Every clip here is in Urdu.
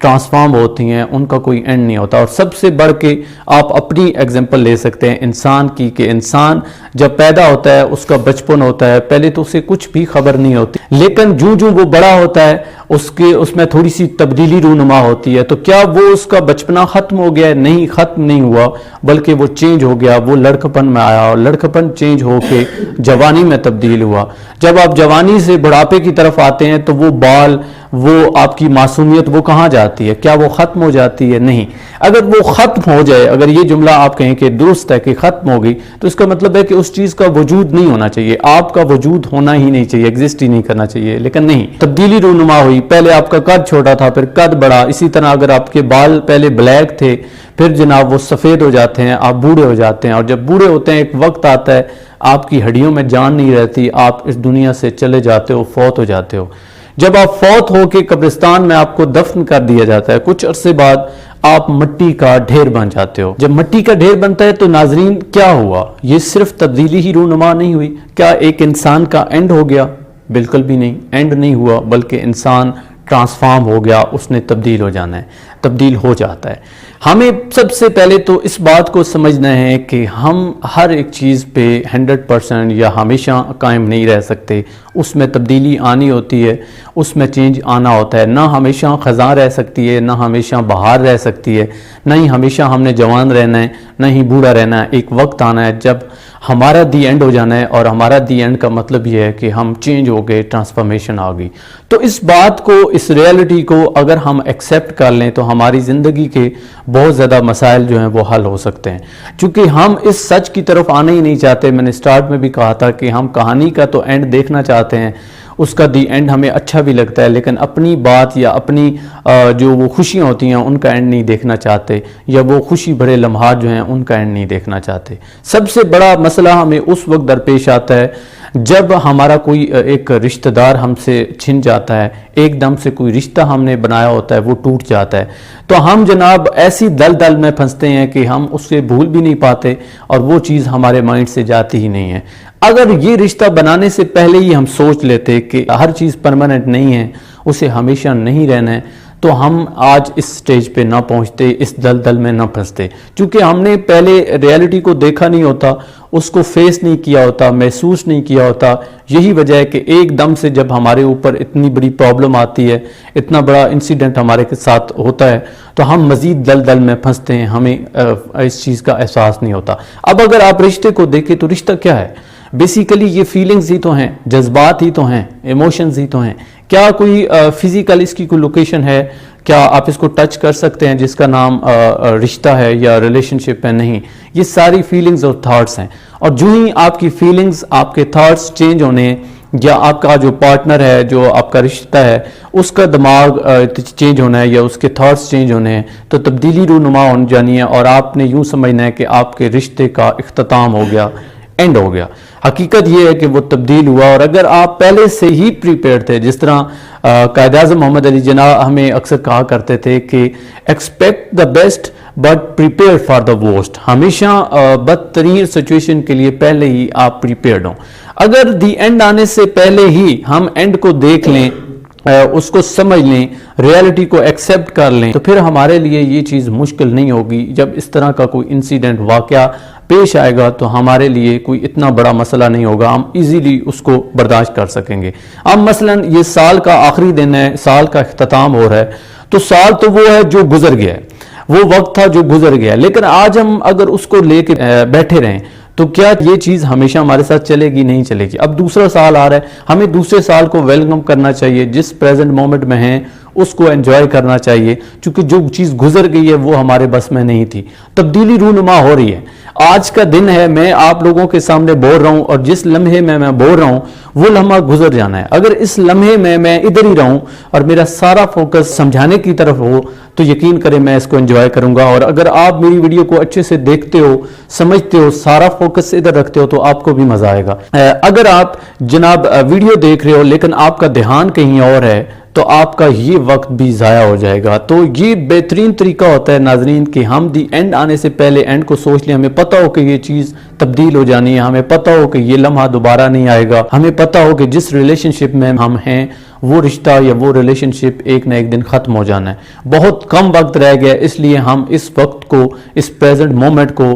ٹرانسفارم ہوتی ہیں ان کا کوئی اینڈ نہیں ہوتا. اور سب سے بڑھ کے آپ اپنی ایگزامپل لے سکتے ہیں انسان کی, کہ انسان جب پیدا ہوتا ہے اس کا بچپن ہوتا ہے, پہلے تو اسے کچھ بھی خبر نہیں ہوتی, لیکن جو وہ بڑا ہوتا ہے اس میں تھوڑی سی تبدیلی رونما ہوتی ہے. تو کیا وہ اس کا بچپنا ختم ہو گیا؟ نہیں, ختم نہیں ہوا, بلکہ وہ چینج ہو گیا, وہ لڑکپن میں آیا, اور لڑکپن چینج ہو کے جوانی میں تبدیل ہوا. جب آپ جوانی سے بڑھاپے کی طرف آتے ہیں تو وہ بال, وہ آپ کی معصومیت وہ کہاں جاتی ہے؟ کیا وہ ختم ہو جاتی ہے؟ نہیں. اگر وہ ختم ہو جائے, اگر یہ جملہ آپ کہیں کہ درست ہے کہ ختم ہو گئی, تو اس کا مطلب ہے کہ اس چیز کا وجود نہیں ہونا چاہیے, آپ کا وجود ہونا ہی نہیں چاہیے, ایگزسٹ ہی نہیں کرنا چاہیے. لیکن نہیں, تبدیلی رونما ہوئی, پہلے آپ کا قد چھوٹا تھا پھر قد بڑا. اسی طرح اگر آپ کے بال پہلے بلیک تھے پھر جناب وہ سفید ہو جاتے ہیں, آپ بوڑھے ہو جاتے ہیں, اور جب بوڑھے ہوتے ہیں ایک وقت آتا ہے آپ کی ہڈیوں میں جان نہیں رہتی, آپ اس دنیا سے چلے جاتے ہو, فوت ہو جاتے ہو. جب آپ فوت ہو کے قبرستان میں آپ کو دفن کر دیا جاتا ہے, کچھ عرصے بعد آپ مٹی کا ڈھیر بن جاتے ہو. جب مٹی کا ڈھیر بنتا ہے تو ناظرین کیا ہوا؟ یہ صرف تبدیلی ہی رونما نہیں ہوئی, کیا ایک انسان کا اینڈ ہو گیا؟ بالکل بھی نہیں, اینڈ نہیں ہوا, بلکہ انسان ٹرانسفارم ہو گیا, اس نے تبدیل ہو جانا ہے, تبدیل ہو جاتا ہے. ہمیں سب سے پہلے تو اس بات کو سمجھنا ہے کہ ہم ہر ایک چیز پہ 100% یا ہمیشہ قائم نہیں رہ سکتے, اس میں تبدیلی آنی ہوتی ہے, اس میں چینج آنا ہوتا ہے. نہ ہمیشہ خزاں رہ سکتی ہے, نہ ہمیشہ بہار رہ سکتی ہے, نہ ہی ہمیشہ ہم نے جوان رہنا ہے, نہ ہی بوڑھا رہنا ہے. ایک وقت آنا ہے جب ہمارا دی اینڈ ہو جانا ہے, اور ہمارا دی اینڈ کا مطلب یہ ہے کہ ہم چینج ہو گئے, ٹرانسفارمیشن آ گئی. تو اس بات کو, اس ریالٹی کو اگر ہم ایکسیپٹ کر لیں تو ہماری زندگی کے بہت زیادہ مسائل جو ہیں وہ حل ہو سکتے ہیں. چونکہ ہم اس سچ کی طرف آنا ہی نہیں چاہتے. میں نے سٹارٹ میں بھی کہا تھا کہ ہم کہانی کا تو اینڈ دیکھنا چاہتے ہیں, اس کا دی اینڈ ہمیں اچھا بھی لگتا ہے, لیکن اپنی بات یا اپنی جو وہ خوشیاں ہوتی ہیں ان کا اینڈ نہیں دیکھنا چاہتے, یا وہ خوشی بھرے لمحات جو ہیں ان کا اینڈ نہیں دیکھنا چاہتے. سب سے بڑا مسئلہ ہمیں اس وقت درپیش آتا ہے جب ہمارا کوئی ایک رشتہ دار ہم سے چھن جاتا ہے, ایک دم سے کوئی رشتہ ہم نے بنایا ہوتا ہے وہ ٹوٹ جاتا ہے, تو ہم جناب ایسی دل میں پھنستے ہیں کہ ہم اس سے بھول بھی نہیں پاتے, اور وہ چیز ہمارے مائنڈ سے جاتی ہی نہیں ہے. اگر یہ رشتہ بنانے سے پہلے ہی ہم سوچ لیتے کہ ہر چیز پرماننٹ نہیں ہے, اسے ہمیشہ نہیں رہنا ہے, تو ہم آج اس سٹیج پہ نہ پہنچتے, اس دل میں نہ پھنستے. چونکہ ہم نے پہلے ریالٹی کو دیکھا نہیں ہوتا, اس کو فیس نہیں کیا ہوتا, محسوس نہیں کیا ہوتا. یہی وجہ ہے کہ ایک دم سے جب ہمارے اوپر اتنی بڑی پرابلم آتی ہے, اتنا بڑا انسیڈنٹ ہمارے ساتھ ہوتا ہے, تو ہم مزید دل میں پھنستے ہیں, ہمیں اس چیز کا احساس نہیں ہوتا. اب اگر آپ رشتے کو دیکھیں تو رشتہ کیا ہے؟ بیسیکلی یہ فیلنگز ہی تو ہیں, جذبات ہی تو ہیں, ایموشنز ہی تو ہیں. کیا کوئی فزیکل اس کی کوئی لوکیشن ہے؟ کیا آپ اس کو ٹچ کر سکتے ہیں جس کا نام رشتہ ہے یا ریلیشن شپ ہے؟ نہیں, یہ ساری فیلنگز اور تھاٹس ہیں. اور جو ہی آپ کی فیلنگز, آپ کے تھاٹس چینج ہونے ہیں, یا آپ کا جو پارٹنر ہے, جو آپ کا رشتہ ہے, اس کا دماغ چینج ہونا ہے یا اس کے تھاٹس چینج ہونے ہیں, تو تبدیلی رونما ہو جانی ہے, اور آپ نے یوں سمجھنا ہے کہ آپ کے رشتے کا اختتام ہو گیا, اینڈ ہو گیا. حقیقت یہ ہے کہ وہ تبدیل ہوا, اور اگر آپ پہلے سے ہی پریپیئرڈ تھے, جس طرح قائد اعظم محمد علی جناح ہمیں اکثر کہا کرتے تھے کہ expect the best but prepare for the worst, ہمیشہ بدترین سچویشن کے لیے پہلے ہی آپ پریپیئرڈ ہوں. اگر دی اینڈ آنے سے پہلے ہی ہم اینڈ کو دیکھ لیں, اس کو سمجھ لیں, ریالٹی کو ایکسیپٹ کر لیں, تو پھر ہمارے لیے یہ چیز مشکل نہیں ہوگی. جب اس طرح کا کوئی انسیڈنٹ, واقعہ پیش آئے گا تو ہمارے لیے کوئی اتنا بڑا مسئلہ نہیں ہوگا, ہم ایزیلی اس کو برداشت کر سکیں گے. اب مثلا یہ سال کا آخری دن ہے, سال کا اختتام ہو رہا ہے, تو سال تو وہ ہے جو گزر گیا ہے, وہ وقت تھا جو گزر گیا, لیکن آج ہم اگر اس کو لے کے بیٹھے رہیں تو کیا یہ چیز ہمیشہ ہمارے ساتھ چلے گی؟ نہیں چلے گی. اب دوسرا سال آ رہا ہے, ہمیں دوسرے سال کو ویلکم کرنا چاہیے, جس پریزنٹ مومنٹ میں ہیں اس کو انجوائے کرنا چاہیے, چونکہ جو چیز گزر گئی ہے وہ ہمارے بس میں نہیں تھی. تبدیلی رونما ہو رہی ہے, آج کا دن ہے, میں آپ لوگوں کے سامنے بول رہا ہوں, اور جس لمحے میں بول رہا ہوں وہ لمحہ گزر جانا ہے. اگر اس لمحے میں ادھر ہی رہوں اور میرا سارا فوکس سمجھانے کی طرف ہو تو یقین کریں میں اس کو انجوائے کروں گا. اور اگر آپ میری ویڈیو کو اچھے سے دیکھتے ہو, سمجھتے ہو, سارا فوکس ادھر رکھتے ہو, تو آپ کو بھی مزہ آئے گا. اگر آپ جناب ویڈیو دیکھ رہے ہو لیکن آپ کا دھیان کہیں اور ہے, تو آپ کا یہ وقت بھی ضائع ہو جائے گا. تو یہ بہترین طریقہ ہوتا ہے ناظرین کہ ہم دی اینڈ آنے سے پہلے اینڈ کو سوچ لیں. ہمیں پتہ ہو کہ یہ چیز تبدیل ہو جانی ہے, ہمیں پتہ ہو کہ یہ لمحہ دوبارہ نہیں آئے گا, ہمیں پتہ ہو کہ جس ریلیشن شپ میں ہم ہیں وہ رشتہ یا وہ ریلیشن شپ ایک نہ ایک دن ختم ہو جانا ہے. بہت کم وقت رہ گیا, اس لیے ہم اس وقت کو, اس پریزنٹ مومنٹ کو,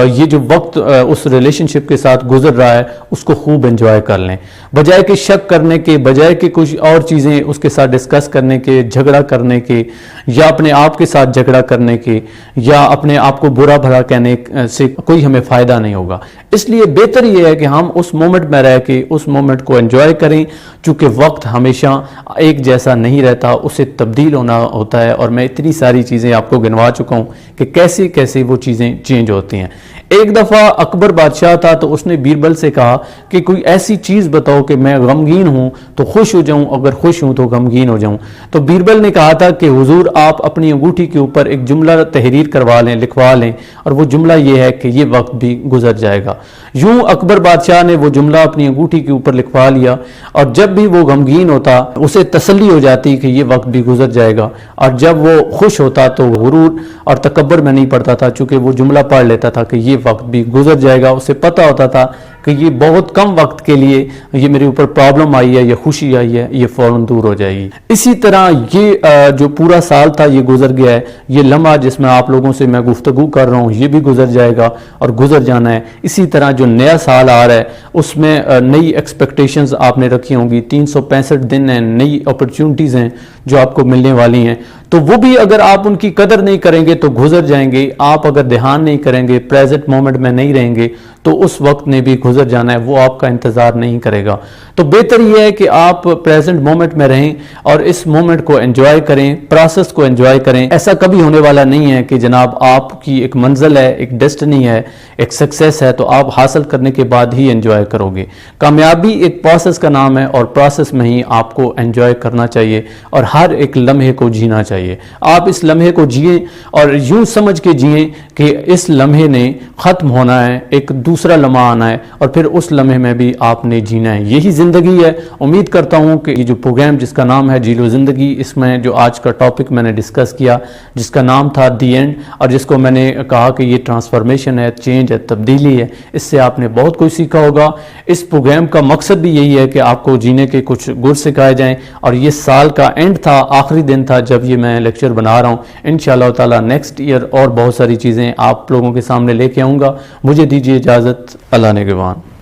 یہ جو وقت اس ریلیشن شپ کے ساتھ گزر رہا ہے اس کو خوب انجوائے کر لیں, بجائے کہ شک کرنے کے, بجائے کہ کچھ اور چیزیں اس کے ساتھ ڈسکس کرنے کے, جھگڑا کرنے کے, یا اپنے آپ کے ساتھ جھگڑا کرنے کے, یا اپنے آپ کو برا بھلا کہنے سے کوئی ہمیں فائدہ نہیں ہوگا. اس لیے بہتر یہ ہے کہ ہم اس مومنٹ میں رہ کے اس مومنٹ کو انجوائے کریں, چونکہ وقت ہمیشہ ایک جیسا نہیں رہتا, اسے تبدیل ہونا ہوتا ہے, اور میں اتنی ساری چیزیں آپ کو گنوا چکا ہوں کہ کیسے کیسے وہ چیزیں چینج ہوتی ہیں. ایک دفعہ اکبر بادشاہ تھا تو اس نے بیربل سے کہا کہ کوئی ایسی چیز بتاؤ کہ میں غمگین ہوں تو خوش ہو جاؤں, اگر خوش ہوں تو غمگین ہو جاؤں. تو بیربل نے کہا تھا کہ حضور آپ اپنی انگوٹھی کے اوپر ایک جملہ تحریر کروا لیں, لکھوا لیں, اور وہ جملہ یہ ہے کہ یہ وقت بھی گزر جائے گا. یوں اکبر بادشاہ نے وہ جملہ اپنی انگوٹھی کے اوپر لکھوا لیا, اور جب بھی وہ غمگین ہوتا اسے تسلی ہو جاتی کہ یہ وقت بھی گزر جائے گا, اور جب وہ خوش ہوتا تو غرور اور تکبر میں نہیں پڑتا تھا, چونکہ وہ جملہ پڑھ لیتا تھا کہ یہ وقت بھی گزر جائے گا. اسے پتہ ہوتا تھا کہ یہ بہت کم وقت کے لیے یہ میرے اوپر پرابلم آئی ہے, یہ خوشی آئی ہے, یہ فوراً دور ہو جائے گی. اسی طرح یہ جو پورا سال تھا یہ گزر گیا ہے, یہ لمحہ جس میں آپ لوگوں سے میں گفتگو کر رہا ہوں یہ بھی گزر جائے گا اور گزر جانا ہے. اسی طرح جو نیا سال آ رہا ہے اس میں نئی ایکسپیکٹیشنز آپ نے رکھی ہوں گی, 365 دن ہیں, نئی اپرچونٹیز ہیں جو آپ کو ملنے والی ہیں, تو وہ بھی اگر آپ ان کی قدر نہیں کریں گے تو گزر جائیں گے. آپ اگر دھیان نہیں کریں گے, پریزنٹ مومنٹ میں نہیں رہیں گے, تو اس وقت نے بھی گزر جانا ہے, وہ آپ کا انتظار نہیں کرے گا. تو بہتر یہ ہے کہ آپ پریزنٹ مومنٹ میں رہیں اور اس مومنٹ کو انجوائے کریں, پروسیس کو انجوائے کریں. ایسا کبھی ہونے والا نہیں ہے کہ جناب آپ کی ایک منزل ہے, ایک ڈیسٹنی ہے, ایک سکسیس ہے تو آپ حاصل کرنے کے بعد ہی انجوائے کرو گے. کامیابی ایک پروسیس کا نام ہے, اور پروسیس میں ہی آپ کو انجوائے کرنا چاہیے اور ہر ایک لمحے کو جینا چاہیے. آپ اس لمحے کو جئیں اور یوں سمجھ کے جئیں کہ اس لمحے نے ختم ہونا ہے, ایک دوسرا لمحہ آنا ہے, اور پھر اس لمحے میں بھی آپ نے جینا ہے. یہی زندگی ہے. امید کرتا ہوں کہ یہ جو پروگرام جس کا نام ہے جی لو زندگی, اس میں جو آج کا ٹاپک میں نے ڈسکس کیا جس کا نام تھا دی اینڈ, اور جس کو میں نے کہا کہ یہ ٹرانسفارمیشن ہے, چینج ہے, تبدیلی ہے, اس سے آپ نے بہت کچھ سیکھا ہوگا. اس پروگرام کا مقصد بھی یہی ہے کہ آپ کو جینے کے کچھ گر سکھائے جائیں, اور یہ سال کا اینڈ تھا, آخری دن تھا جب یہ میں لیکچر بنا رہا ہوں. انشاءاللہ تعالی نیکسٹ ایئر اور بہت ساری چیزیں آپ لوگوں کے سامنے لے کے آؤں گا. مجھے دیجیے اجازت, اللہ نگہبان.